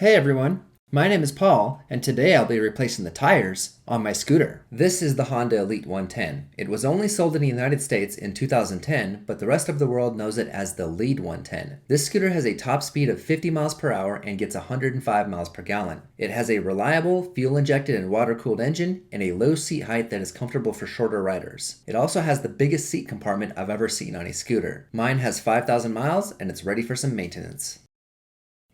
Hey everyone, my name is Paul, and today I'll be replacing the tires on my scooter. This is the Honda Elite 110. It was only sold in the United States in 2010, but the rest of the world knows it as the Lead 110. This scooter has a top speed of 50 miles per hour and gets 105 miles per gallon. It has a reliable, fuel-injected and water-cooled engine and a low seat height that is comfortable for shorter riders. It also has the biggest seat compartment I've ever seen on a scooter. Mine has 5,000 miles and it's ready for some maintenance.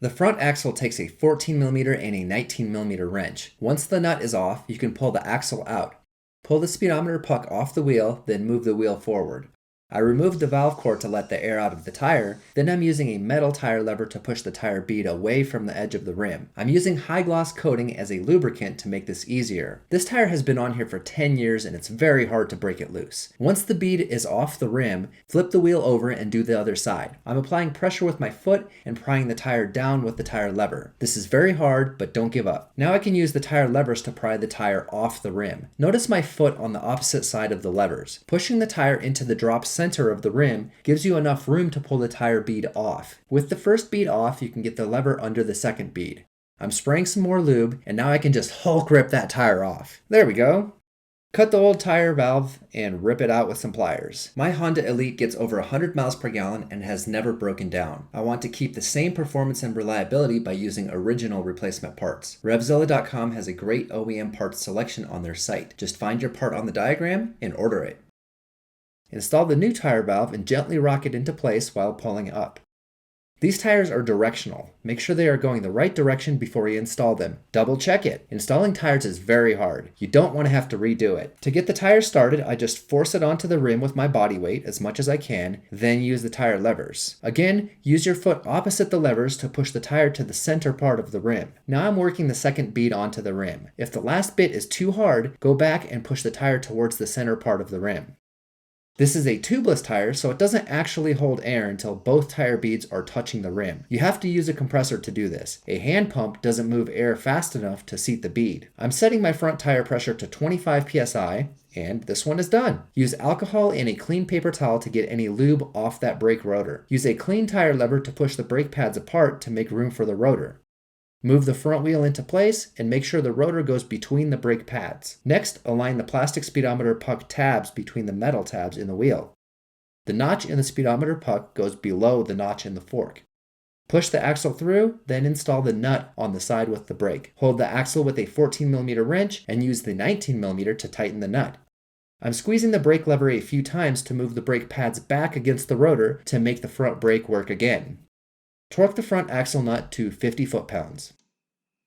The front axle takes a 14mm and a 19mm wrench. Once the nut is off, you can pull the axle out. Pull the speedometer puck off the wheel, then move the wheel forward. I removed the valve core to let the air out of the tire, then I'm using a metal tire lever to push the tire bead away from the edge of the rim. I'm using high gloss coating as a lubricant to make this easier. This tire has been on here for 10 years and it's very hard to break it loose. Once the bead is off the rim, flip the wheel over and do the other side. I'm applying pressure with my foot and prying the tire down with the tire lever. This is very hard, but don't give up. Now I can use the tire levers to pry the tire off the rim. Notice my foot on the opposite side of the levers. Pushing the tire into the drop center of the rim gives you enough room to pull the tire bead off. With the first bead off, you can get the lever under the second bead. I'm spraying some more lube, and now I can just Hulk rip that tire off. There we go. Cut the old tire valve and rip it out with some pliers. My Honda Elite gets over 100 miles per gallon and has never broken down. I want to keep the same performance and reliability by using original replacement parts. Revzilla.com has a great OEM parts selection on their site. Just find your part on the diagram and order it. Install the new tire valve and gently rock it into place while pulling up. These tires are directional. Make sure they are going the right direction before you install them. Double check it. Installing tires is very hard. You don't want to have to redo it. To get the tire started, I just force it onto the rim with my body weight as much as I can, then use the tire levers. Again, use your foot opposite the levers to push the tire to the center part of the rim. Now I'm working the second bead onto the rim. If the last bit is too hard, go back and push the tire towards the center part of the rim. This is a tubeless tire, so it doesn't actually hold air until both tire beads are touching the rim. You have to use a compressor to do this. A hand pump doesn't move air fast enough to seat the bead. I'm setting my front tire pressure to 25 psi, and this one is done. Use alcohol and a clean paper towel to get any lube off that brake rotor. Use a clean tire lever to push the brake pads apart to make room for the rotor. Move the front wheel into place and make sure the rotor goes between the brake pads. Next, align the plastic speedometer puck tabs between the metal tabs in the wheel. The notch in the speedometer puck goes below the notch in the fork. Push the axle through, then install the nut on the side with the brake. Hold the axle with a 14mm wrench and use the 19mm to tighten the nut. I'm squeezing the brake lever a few times to move the brake pads back against the rotor to make the front brake work again. Torque the front axle nut to 50 foot-pounds.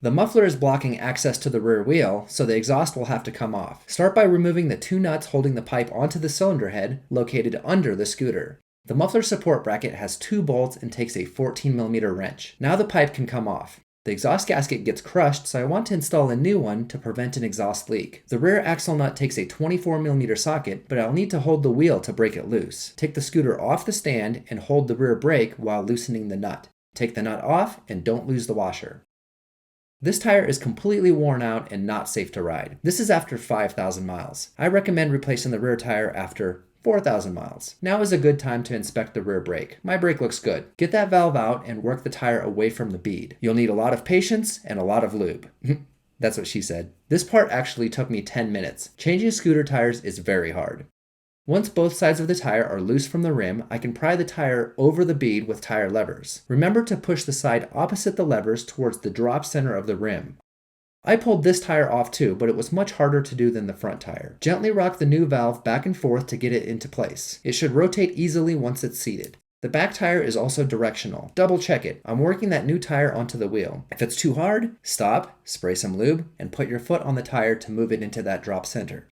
The muffler is blocking access to the rear wheel, so the exhaust will have to come off. Start by removing the two nuts holding the pipe onto the cylinder head, located under the scooter. The muffler support bracket has two bolts and takes a 14mm wrench. Now the pipe can come off. The exhaust gasket gets crushed, so I want to install a new one to prevent an exhaust leak. The rear axle nut takes a 24mm socket, but I'll need to hold the wheel to break it loose. Take the scooter off the stand and hold the rear brake while loosening the nut. Take the nut off and don't lose the washer. This tire is completely worn out and not safe to ride. This is after 5,000 miles. I recommend replacing the rear tire after 4,000 miles. Now is a good time to inspect the rear brake. My brake looks good. Get that valve out and work the tire away from the bead. You'll need a lot of patience and a lot of lube. That's what she said. This part actually took me 10 minutes. Changing scooter tires is very hard. Once both sides of the tire are loose from the rim, I can pry the tire over the bead with tire levers. Remember to push the side opposite the levers towards the drop center of the rim. I pulled this tire off too, but it was much harder to do than the front tire. Gently rock the new valve back and forth to get it into place. It should rotate easily once it's seated. The back tire is also directional. Double check it. I'm working that new tire onto the wheel. If it's too hard, stop, spray some lube, and put your foot on the tire to move it into that drop center.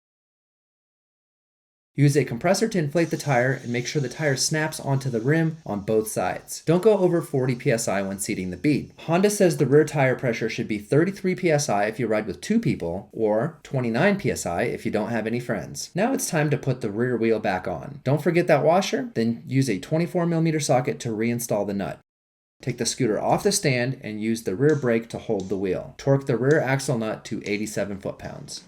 Use a compressor to inflate the tire and make sure the tire snaps onto the rim on both sides. Don't go over 40 psi when seating the bead. Honda says the rear tire pressure should be 33 psi if you ride with 2 people, or 29 psi if you don't have any friends. Now it's time to put the rear wheel back on. Don't forget that washer, then use a 24mm socket to reinstall the nut. Take the scooter off the stand and use the rear brake to hold the wheel. Torque the rear axle nut to 87 foot-pounds.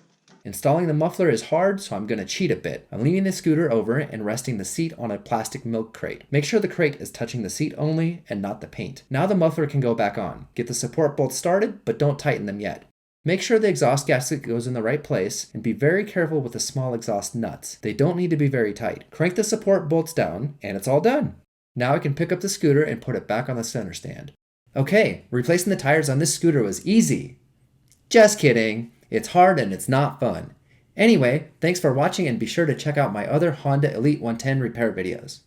Installing the muffler is hard, so I'm going to cheat a bit. I'm leaning the scooter over and resting the seat on a plastic milk crate. Make sure the crate is touching the seat only and not the paint. Now the muffler can go back on. Get the support bolts started, but don't tighten them yet. Make sure the exhaust gasket goes in the right place and be very careful with the small exhaust nuts. They don't need to be very tight. Crank the support bolts down and it's all done. Now I can pick up the scooter and put it back on the center stand. Okay, replacing the tires on this scooter was easy. Just kidding. It's hard and it's not fun. Anyway, thanks for watching and be sure to check out my other Honda Elite 110 repair videos.